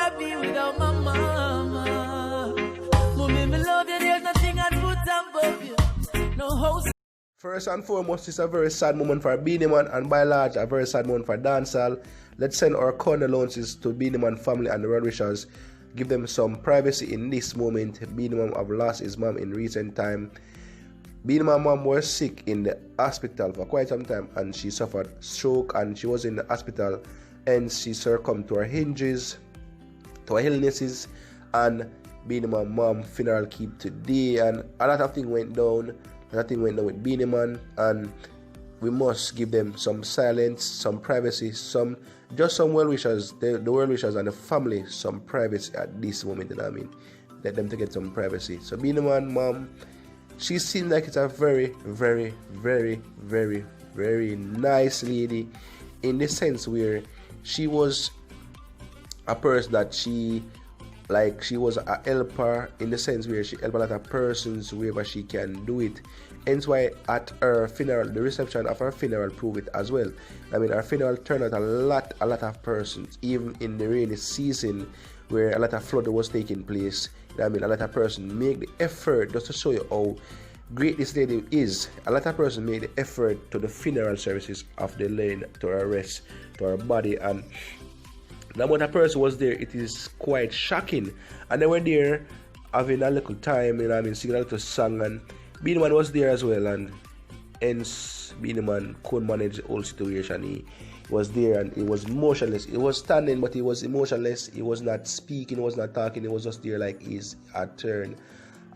I be without my mama? Mommy, me love you, there's nothing I'd put above you. No house. First and foremost, it's a very sad moment for Beenie Man, and by large, a very sad moment for dancehall. Let's send our condolences to Beenie Man family and the well wishers. Give them some privacy in this moment. Beenie Man have lost his mom in recent time. Beenie Man mom was sick in the hospital for quite some time, and she suffered stroke, and she was in the hospital, and she succumbed to her hinges, to her illnesses, and Beenie Man mom funeral keep today, and a lot of things went down. Nothing went on with Beenie Man, and we must give them some silence, some privacy, some well wishers, the well wishers and the family, some privacy at this moment. You know what I mean? Let them to get some privacy. So Beenie Man mom, she seems like it's a very, very, very, very, very nice lady, in the sense where she was a person that she was a helper, in the sense where she helped a lot of persons wherever she can do it. Hence why at her funeral, the reception of her funeral proved it as well. I mean, her funeral turned out a lot of persons, even in the rainy season where a lot of flood was taking place. I mean, a lot of persons make the effort, just to show you how great this lady is. A lot of persons made the effort to the funeral services of the lady, to her rest, to her body, and the amount of person was there, it is quite shocking. And they were there having a little time, you know what I mean, singing a little song, and Beenie Man was there as well, and hence Beenie Man couldn't manage the whole situation. He was there and he was motionless. He was standing, but he was emotionless. He was not speaking, he was not talking, he was just there like he's a turn,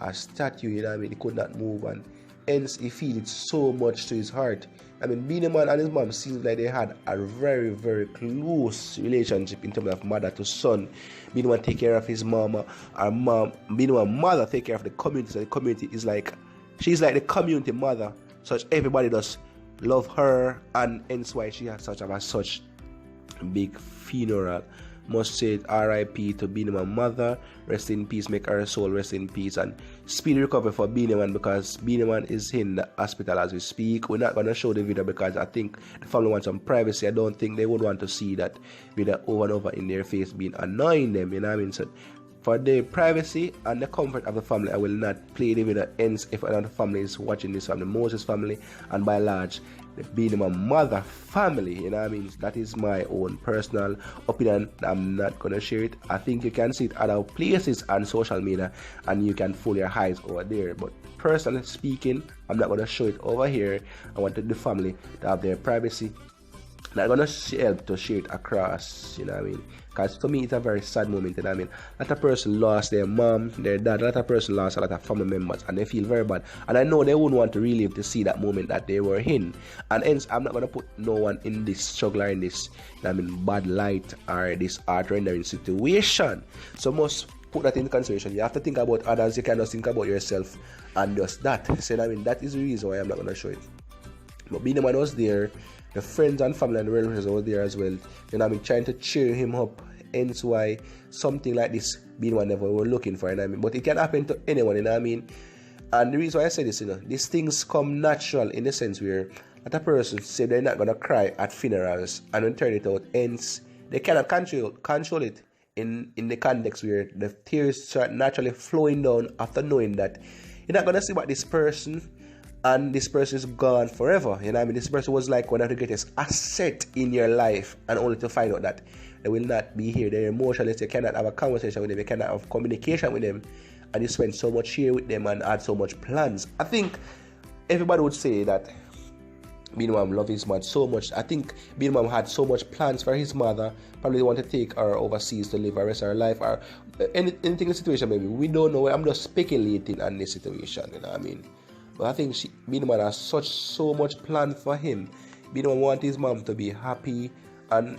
a statue, you know what I mean. He could not move, and hence he feels it so much to his heart. I mean, Beenie Man and his mom seems like they had a very, very close relationship in terms of mother to son. Beenie Man take care of his mama, Beenie Man mother take care of the community. So the community is like, she's like the community mother, such everybody does love her, and hence why she had such big funeral. Must say R.I.P. to Beenie Man mother. Rest in peace, make her soul rest in peace, and speedy recovery for Beenie Man, because Beenie Man is in the hospital as we speak. We're not going to show the video because I think the family wants some privacy. I don't think they would want to see that video over and over in their face being annoying them, you know what I mean? So for the privacy and the comfort of the family, I will not play the video. Hence, if another family is watching this, from the Moses family and by large the Beenie Man mother family, you know what I mean? That is my own personal opinion. I'm not gonna share it. I think you can see it at other places on social media and you can fool your eyes over there, but personally speaking, I'm not gonna show it over here. I wanted the family to have their privacy. Not gonna help to share it across, you know what I mean? Because to me, it's a very sad moment, you know what I mean? A lot of person lost their mom, their dad, a lot of person lost a lot of family members, and they feel very bad. And I know they wouldn't want to relive to see that moment that they were in. And hence, I'm not gonna put no one in this struggle or in this, you know what I mean, bad light or this art rendering situation. So must put that in consideration. You have to think about others, you cannot think about yourself, and just that. So, you know what I mean, that is the reason why I'm not gonna show it. But Beenie Man was there. The friends and family and the relatives were there as well. You know what I mean, trying to cheer him up. Hence why something like this Beenie Man never were looking for, you know what I mean. But it can happen to anyone, you know what I mean. And the reason why I say this, you know, these things come natural in the sense where that person say they're not gonna cry at funerals and then turn it out. Hence, they cannot control it in the context where the tears start naturally flowing down after knowing that you're not gonna see about this person. And this person is gone forever. You know what I mean? This person was like one of the greatest asset in your life, and only to find out that they will not be here. They're emotionless. You cannot have a conversation with them. You cannot have communication with them. And you spend so much here with them and had so much plans. I think everybody would say that Beenie Man loved his mother so much. I think Beenie Man had so much plans for his mother. Probably want to take her overseas to live the rest of her life, or anything in the situation maybe. We don't know. I'm just speculating on this situation. You know what I mean? But I think Beenie Man has so much plan for him. Beenie Man wants his mom to be happy, and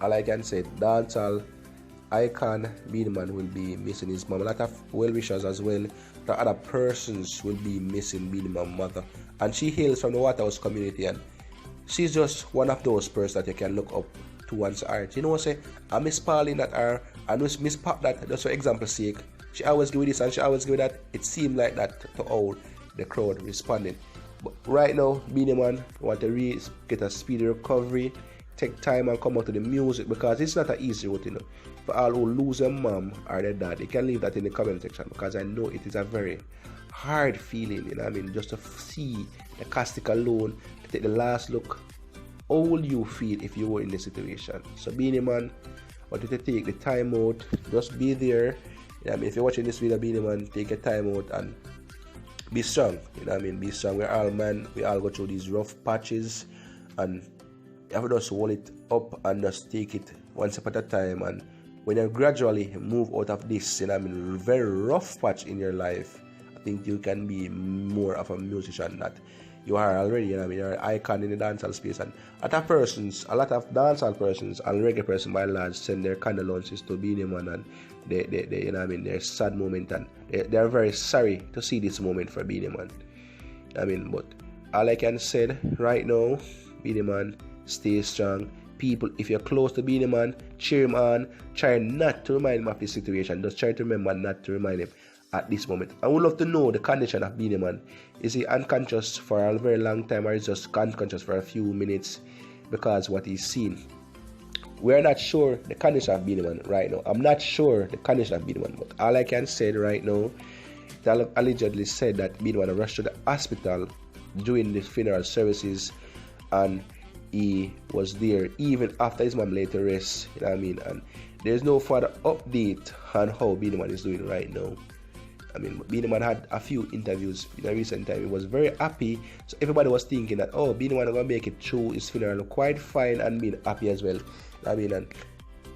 all I can say, dancehall icon Beenie Man will be missing his mom. A lot of well wishers as well. The other persons will be missing Beenie Man mother, and she hails from the Waterhouse community, and she's just one of those persons that you can look up to one's art. You know what I say? I Miss Pauline that are, and Miss Pop that, just for example's sake. She always give this and she always give that. It seemed like that to all the crowd responded. But right now, Beenie Man want to get a speedy recovery. take time and come out to the music, because it's not an easy route, you know. For all who lose their mom or their dad, they can leave that in the comment section, because I know it is a very hard feeling, you know what I mean, just to see the castic alone, to take the last look. How will you feel if you were in this situation? So Beenie Man, I want you to take the time out, just be there. You know what I mean, if you're watching this video, Beenie Man, take your time out and be strong, you know what I mean, be strong. We're all man, we all go through these rough patches, and you have to just hold it up and just take it one step at a time. And when you gradually move out of this, you know what I mean, very rough patch in your life, I think you can be more of a musician that you are already, you know what I mean, you're an icon in the dancehall space. And a lot of dancehall persons and reggae person by and large send their condolences to Beenie Man, and they you know what I mean, their sad moment, and they're very sorry to see this moment for Beenie Man. I mean, but all I can say right now, Beenie Man, stay strong. People, if you're close to Beenie Man, cheer him on. Try not to remind him of the situation. Just try to remember not to remind him at this moment. I would love to know the condition of Beenie Man. Is he unconscious for a very long time, or is he just unconscious for a few minutes because what he's seen? We're not sure the condition of Beenie Man right now. I'm not sure the condition of Beenie Man, but all I can say right now, they allegedly said that Beenie Man rushed to the hospital during the funeral services, and he was there even after his mom laid to rest, you know what I mean. And there's no further update on how Beenie Man is doing right now. I mean, Beenie Man had a few interviews in a recent time. He was very happy, so everybody was thinking that, oh, Beenie Man is going to make it through his funeral quite fine and being happy as well. I mean, and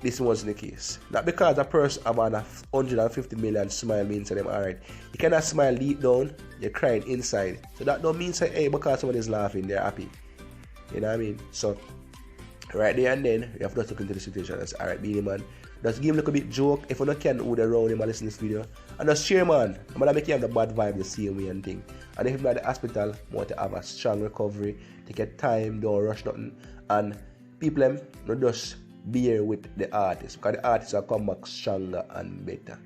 this wasn't the case. Not because a person about a 150 million smile means to them, alright, you cannot smile deep down, you're crying inside. So that don't mean say, hey, because someone is laughing, they're happy. You know what I mean? So right there and then, you have to look into the situation and say, alright, Beenie Man, just give him a little bit joke. If you not can hold around him and listen to this video, and just share, man. I'm gonna make you have the bad vibe the same way and thing. And if you're at the hospital, you want to have a strong recovery, take your time, don't rush nothing. And people them not just be here with the artists, because the artists will come back stronger and better.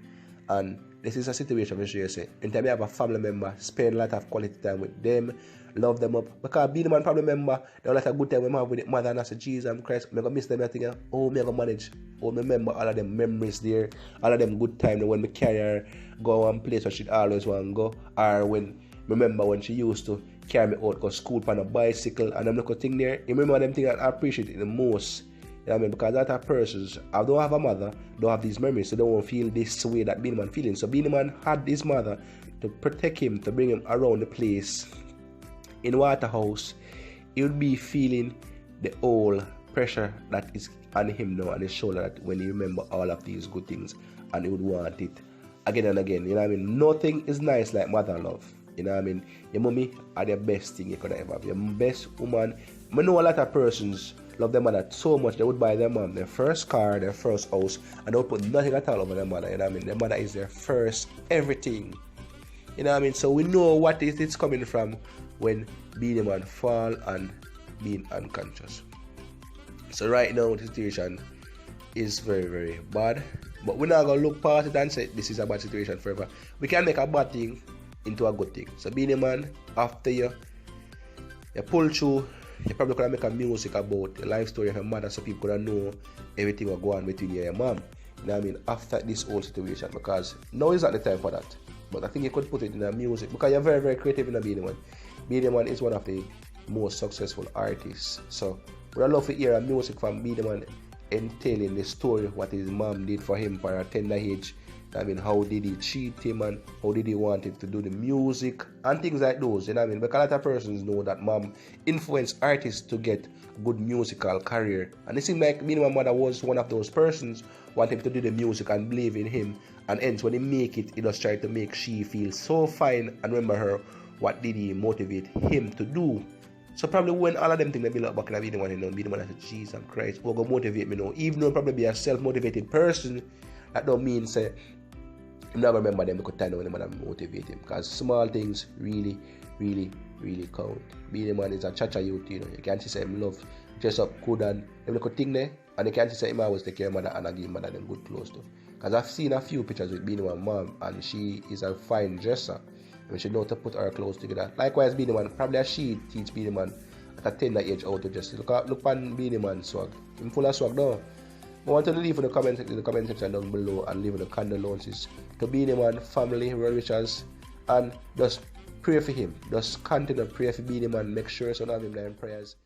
And this is a situation where you say, anytime you have a family member, spend a lot of quality time with them, love them up. Because Beenie Man family member, they have a lot of good time we have with the mother, and I say, Jesus Christ, I'm going to miss them. I think, oh, I'm going to manage. Oh, I remember all of them memories there, all of them good time when my carrier go one place where she'd always want to go, or when, remember when she used to carry me out, go school on a bicycle, and them little thing there. You remember them things that I appreciate it the most. You know what I mean? Because that are persons, I don't have a mother, don't have these memories, so they won't feel this way that Beenie Man feeling. So Beenie Man had his mother to protect him, to bring him around the place. In Waterhouse, he would be feeling the whole pressure that is on him now, on his shoulder, that when he remember all of these good things, and he would want it again and again. You know what I mean? Nothing is nice like mother love. You know what I mean? Your mommy are the best thing you could ever have. Your best woman. I know a lot of persons love their mother so much they would buy their mom their first car, their first house, and they would put nothing at all over their mother. You know what I mean? Their mother is their first everything. You know what I mean? So we know what it's coming from when Beenie Man fall and being unconscious. So right now the situation is very, very bad. But we're not gonna look past it and say this is a bad situation forever. We can make a bad thing into a good thing. So Beenie Man, after you pull through, you probably could make a music about the life story of your mother, so people could know everything will go on between you and your mom. You know what I mean? After this whole situation, because now is not the time for that. But I think you could put it in a music, because you're very, very creative in a Beenie Man. Beenie Man is one of the most successful artists. So we'd love to hear a music from Beenie Man entailing the story what his mom did for him for a tender age. I mean, how did he cheat him, and how did he want him to do the music and things like those, you know what I mean? Because a lot of persons know that mom influenced artists to get good musical career. And it seemed like Beenie Man mother was one of those persons want him to do the music and believe in him. And hence when he make it, he just try to make she feel so fine and remember her what did he motivate him to do. So probably when all of them things they build up back in Beenie Man, you know, Beenie Man said, Jesus Christ, who gonna motivate me now? Even though probably be a self-motivated person, that don't mean say I'm not gonna remember them because I know when I'm motivate him. Because small things really, really, really count. Beenie Man is a cha-cha youth, you know. You can't say him love dress up good and them little thing there, and you can't say him always take care of mother and I give mother them good clothes too. Because I've seen a few pictures with Beenie Man mom, and she is a fine dresser. And she know to put her clothes together. Likewise, Beenie Man, probably as she teach Beenie Man at a tender age out to just look on Beenie Man swag. I'm full of swag now. I want to leave in the comment section down below and leave the condolences to Beenie Man family, well wishes, and just pray for him. Just continue to pray for Beenie Man. Make sure you have him there in prayers.